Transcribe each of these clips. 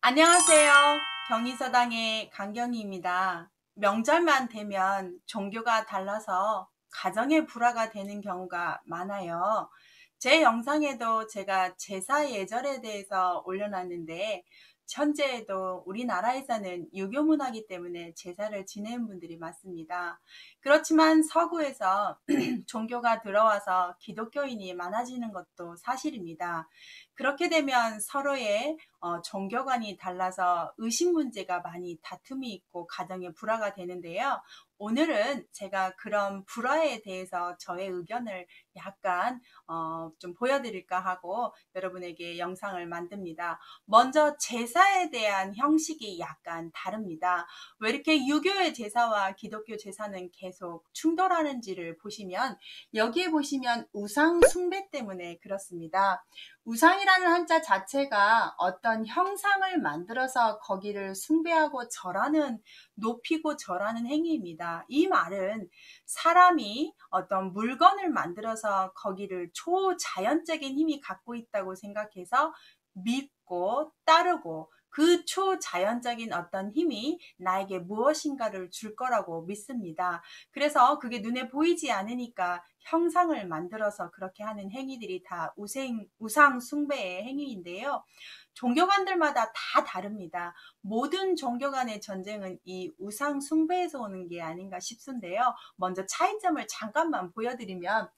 안녕하세요. 경인서당의 강경희입니다. 명절만 되면 종교가 달라서 가정의 불화가 되는 경우가 많아요. 제 영상에도 제가 제사 예절에 대해서 올려놨는데 현재에도 우리나라에서는 유교 문화이기 때문에 제사를 지내는 분들이 많습니다. 그렇지만 서구에서 종교가 들어와서 기독교인이 많아지는 것도 사실입니다. 그렇게 되면 서로의 종교관이 달라서 의식 문제가 많이 다툼이 있고 가정의 불화가 되는데요. 오늘은 제가 그런 불화에 대해서 저의 의견을 약간 좀 보여드릴까 하고 여러분에게 영상을 만듭니다. 먼저 제사에 대한 형식이 약간 다릅니다. 왜 이렇게 유교의 제사와 기독교 제사는 계속 충돌하는지를 보시면 여기에 보시면 우상 숭배 때문에 그렇습니다. 우상이라는 한자 자체가 어떤 형상을 만들어서 거기를 숭배하고 절하는, 높이고 절하는 행위입니다. 이 말은 사람이 어떤 물건을 만들어서 거기를 초자연적인 힘이 갖고 있다고 생각해서 믿고 따르고 그 초자연적인 어떤 힘이 나에게 무엇인가를 줄 거라고 믿습니다. 그래서 그게 눈에 보이지 않으니까 형상을 만들어서 그렇게 하는 행위들이 다 우상 숭배의 행위인데요. 종교관들마다 다 다릅니다. 모든 종교 간의 전쟁은 이 우상 숭배에서 오는 게 아닌가 싶은데요. 먼저 차이점을 잠깐만 보여드리면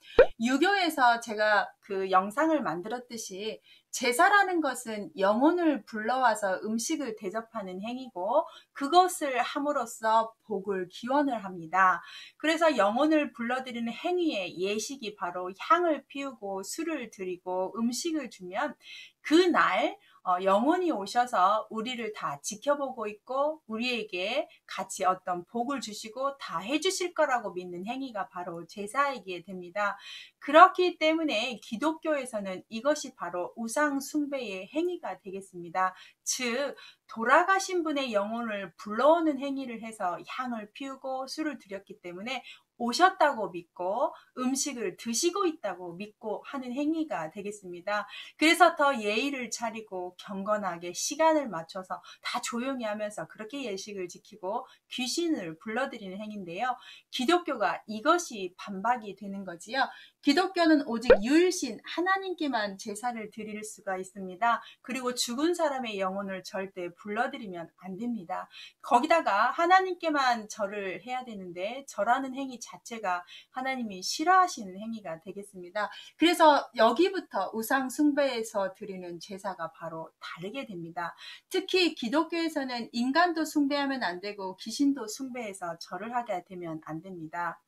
유교에서 제가 그 영상을 만들었듯이 제사라는 것은 영혼을 불러와서 음식을 대접하는 행위고 그것을 함으로써 복을 기원을 합니다. 그래서 영혼을 불러들이는 행위의 예식이 바로 향을 피우고 술을 드리고 음식을 주면 그날 영혼이 오셔서 우리를 다 지켜보고 있고 우리에게 같이 어떤 복을 주시고 다 해주실 거라고 믿는 행위가 바로 제사이게 됩니다. 그렇기 때문에 기독교에서는 이것이 바로 우상 숭배의 행위가 되겠습니다. 즉 돌아가신 분의 영혼을 불러오는 행위를 해서 향을 피우고 술을 드렸기 때문에 오셨다고 믿고 음식을 드시고 있다고 믿고 하는 행위가 되겠습니다. 그래서 더 예의를 차리고 경건하게 시간을 맞춰서 다 조용히 하면서 그렇게 예식을 지키고 귀신을 불러들이는 행위인데요. 기독교가 이것이 반박이 되는 거지요. 기독교는 오직 유일신 하나님께만 제사를 드릴 수가 있습니다. 그리고 죽은 사람의 영혼을 절대 불러들이면 안 됩니다. 거기다가 하나님께만 절을 해야 되는데 절하는 행위 자체가 하나님이 싫어하시는 행위가 되겠습니다. 그래서 여기부터 우상 숭배에서 드리는 제사가 바로 다르게 됩니다. 특히 기독교에서는 인간도 숭배하면 안 되고 귀신도 숭배해서 절을 하게 되면 안 됩니다.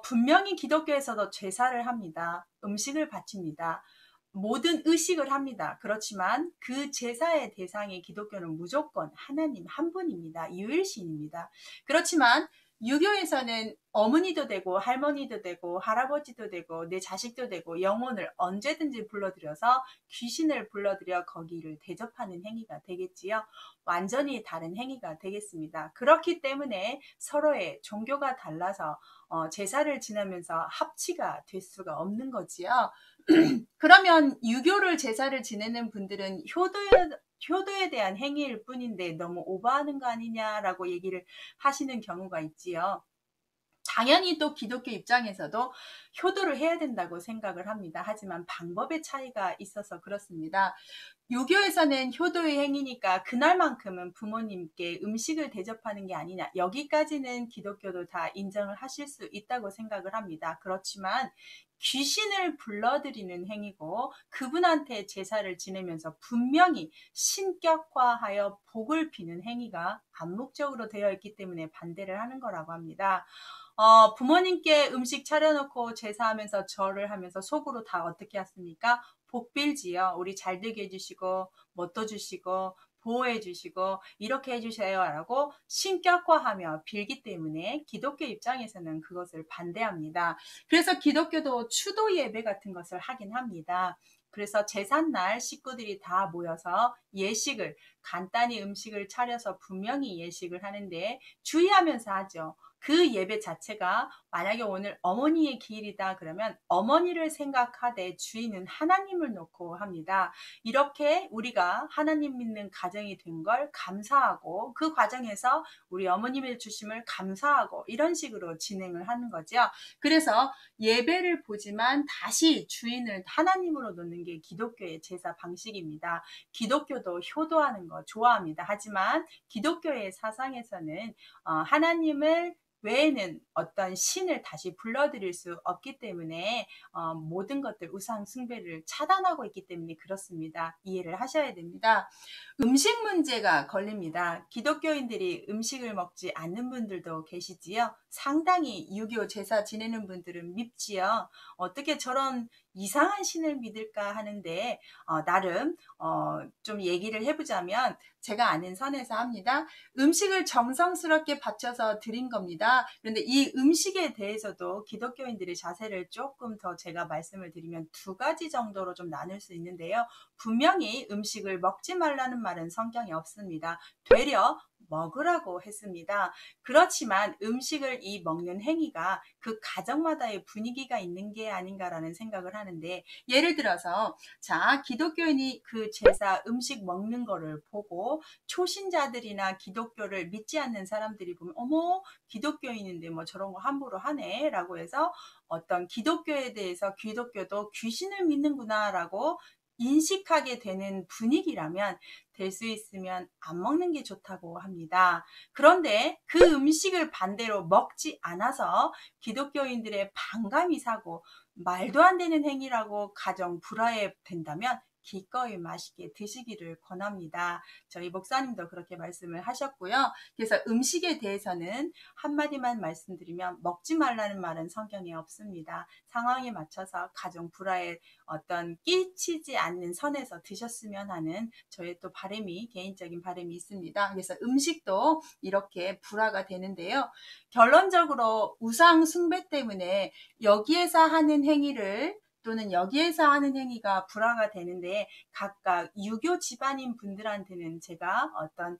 분명히 기독교에서도 제사를 합니다. 음식을 바칩니다. 모든 의식을 합니다. 그렇지만 그 제사의 대상이 기독교는 무조건 하나님 한 분입니다. 유일신입니다. 그렇지만 유교에서는 어머니도 되고 할머니도 되고 할아버지도 되고 내 자식도 되고 영혼을 언제든지 불러들여서 귀신을 불러들여 거기를 대접하는 행위가 되겠지요. 완전히 다른 행위가 되겠습니다. 그렇기 때문에 서로의 종교가 달라서 제사를 지내면서 합치가 될 수가 없는 거지요. 그러면 유교를 제사를 지내는 분들은 효도에 대한 행위일 뿐인데 너무 오버하는 거 아니냐라고 얘기를 하시는 경우가 있지요. 당연히 또 기독교 입장에서도 효도를 해야 된다고 생각을 합니다. 하지만 방법의 차이가 있어서 그렇습니다. 유교에서는 효도의 행위니까 그날만큼은 부모님께 음식을 대접하는 게 아니냐. 여기까지는 기독교도 다 인정을 하실 수 있다고 생각을 합니다. 그렇지만 귀신을 불러들이는 행위고 그분한테 제사를 지내면서 분명히 신격화하여 복을 비는 행위가 암묵적으로 되어 있기 때문에 반대를 하는 거라고 합니다. 부모님께 음식 차려놓고 제사하면서 절을 하면서 속으로 다 어떻게 했습니까? 복 빌지요. 우리 잘 되게 해주시고 뭣도 주시고 보호해 주시고 이렇게 해주세요 라고 신격화하며 빌기 때문에 기독교 입장에서는 그것을 반대합니다. 그래서 기독교도 추도 예배 같은 것을 하긴 합니다. 그래서 제삿날 식구들이 다 모여서 예식을 간단히 음식을 차려서 분명히 예식을 하는데 주의하면서 하죠. 그 예배 자체가 만약에 오늘 어머니의 기일이다 그러면 어머니를 생각하되 주인은 하나님을 놓고 합니다. 이렇게 우리가 하나님 믿는 가정이 된 걸 감사하고 그 과정에서 우리 어머님의 주심을 감사하고 이런 식으로 진행을 하는 거죠. 그래서 예배를 보지만 다시 주인을 하나님으로 놓는 게 기독교의 제사 방식입니다. 기독교도 효도하는 거 좋아합니다. 하지만 기독교의 사상에서는 하나님을 외에는 어떤 신을 다시 불러들일 수 없기 때문에 모든 것들 우상 숭배를 차단하고 있기 때문에 그렇습니다. 이해를 하셔야 됩니다. 음식 문제가 걸립니다. 기독교인들이 음식을 먹지 않는 분들도 계시지요. 상당히 유교 제사 지내는 분들은 밉지요. 어떻게 저런 이상한 신을 믿을까 하는데 나름 좀 얘기를 해보자면 제가 아는 선에서 합니다. 음식을 정성스럽게 바쳐서 드린 겁니다. 그런데 이 음식에 대해서도 기독교인들의 자세를 조금 더 제가 말씀을 드리면 두 가지 정도로 좀 나눌 수 있는데요. 분명히 음식을 먹지 말라는 말은 성경에 없습니다. 되려 먹으라고 했습니다. 그렇지만 음식을 이 먹는 행위가 그 가정마다의 분위기가 있는 게 아닌가라는 생각을 하는데 예를 들어서 자 기독교인이 그 제사 음식 먹는 거를 보고 초신자들이나 기독교를 믿지 않는 사람들이 보면 어머 기독교인인데 뭐 저런 거 함부로 하네 라고 해서 어떤 기독교에 대해서 기독교도 귀신을 믿는구나 라고 인식하게 되는 분위기라면 될 수 있으면 안 먹는 게 좋다고 합니다. 그런데 그 음식을 반대로 먹지 않아서 기독교인들의 반감이 사고 말도 안 되는 행위라고 가정 불화해 된다면 기꺼이 맛있게 드시기를 권합니다. 저희 목사님도 그렇게 말씀을 하셨고요. 그래서 음식에 대해서는 한마디만 말씀드리면 먹지 말라는 말은 성경에 없습니다. 상황에 맞춰서 가정 불화에 어떤 끼치지 않는 선에서 드셨으면 하는 저의 또 바람이 개인적인 바람이 있습니다. 그래서 음식도 이렇게 불화가 되는데요. 결론적으로 우상 숭배 때문에 여기에서 하는 행위를 또는 여기에서 하는 행위가 불화가 되는데 각각 유교 집안인 분들한테는 제가 어떤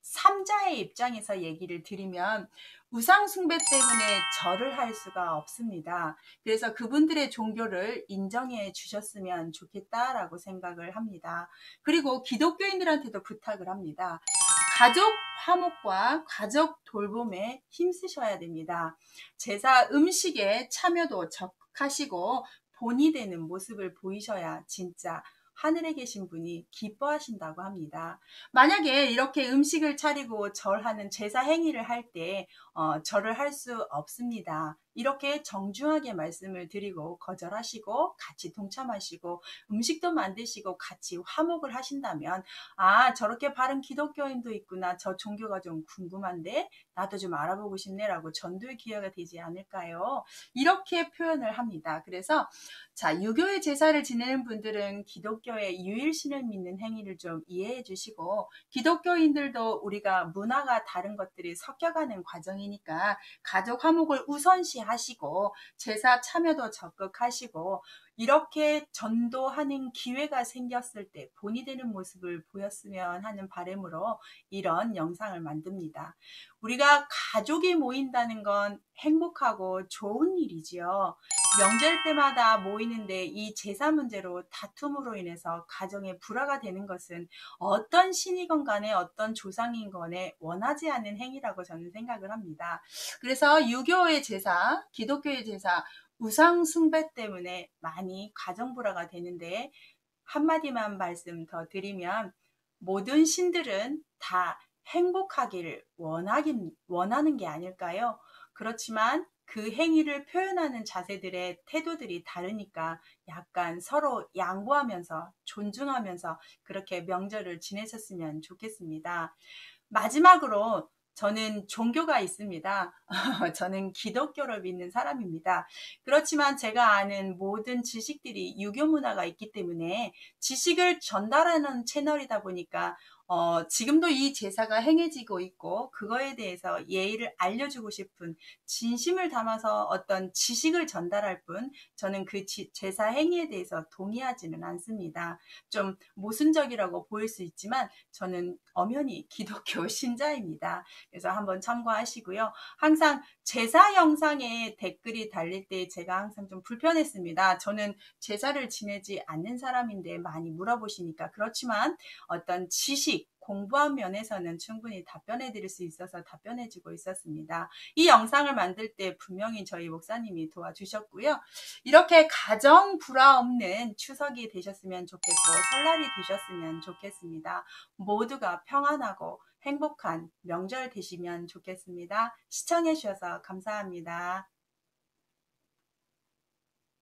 삼자의 입장에서 얘기를 드리면 우상 숭배 때문에 절을 할 수가 없습니다. 그래서 그분들의 종교를 인정해 주셨으면 좋겠다라고 생각을 합니다. 그리고 기독교인들한테도 부탁을 합니다. 가족 화목과 가족 돌봄에 힘쓰셔야 됩니다. 제사 음식에 참여도 적극하시고 본이 되는 모습을 보이셔야 진짜 하늘에 계신 분이 기뻐하신다고 합니다. 만약에 이렇게 음식을 차리고 절하는 제사 행위를 할 때 절을 할 수 없습니다. 이렇게 정중하게 말씀을 드리고 거절하시고 같이 동참하시고 음식도 만드시고 같이 화목을 하신다면 아 저렇게 바른 기독교인도 있구나. 저 종교가 좀 궁금한데 나도 좀 알아보고 싶네라고 전도의 기회가 되지 않을까요? 이렇게 표현을 합니다. 그래서 자 유교의 제사를 지내는 분들은 기독교의 유일신을 믿는 행위를 좀 이해해 주시고 기독교인들도 우리가 문화가 다른 것들이 섞여가는 과정이니까 가족 화목을 우선시하시고 제사 참여도 적극하시고 이렇게 전도하는 기회가 생겼을 때 본이 되는 모습을 보였으면 하는 바람으로 이런 영상을 만듭니다. 우리가 가족이 모인다는 건 행복하고 좋은 일이지요. 명절 때마다 모이는데 이 제사 문제로 다툼으로 인해서 가정에 불화가 되는 것은 어떤 신이건 간에 어떤 조상인 간에 원하지 않는 행위라고 저는 생각을 합니다. 그래서 유교의 제사, 기독교의 제사, 우상 숭배 때문에 많이 가정 불화가 되는데 한마디만 말씀 더 드리면 모든 신들은 다 행복하기를 원하는 게 아닐까요? 그렇지만 그 행위를 표현하는 자세들의 태도들이 다르니까 약간 서로 양보하면서 존중하면서 그렇게 명절을 지내셨으면 좋겠습니다. 마지막으로 저는 종교가 있습니다. 저는 기독교를 믿는 사람입니다. 그렇지만 제가 아는 모든 지식들이 유교 문화가 있기 때문에 지식을 전달하는 채널이다 보니까 지금도 이 제사가 행해지고 있고 그거에 대해서 예의를 알려주고 싶은 진심을 담아서 어떤 지식을 전달할 뿐 저는 그 제사 행위에 대해서 동의하지는 않습니다. 좀 모순적이라고 보일 수 있지만 저는 엄연히 기독교 신자입니다. 그래서 한번 참고하시고요. 항상 제사 영상에 댓글이 달릴 때 제가 항상 좀 불편했습니다. 저는 제사를 지내지 않는 사람인데 많이 물어보시니까. 그렇지만 어떤 지식, 공부한 면에서는 충분히 답변해 드릴 수 있어서 답변해 주고 있었습니다. 이 영상을 만들 때 분명히 저희 목사님이 도와주셨고요. 이렇게 가정 불화 없는 추석이 되셨으면 좋겠고 설날이 되셨으면 좋겠습니다. 모두가 평안하고 행복한 명절 되시면 좋겠습니다. 시청해 주셔서 감사합니다.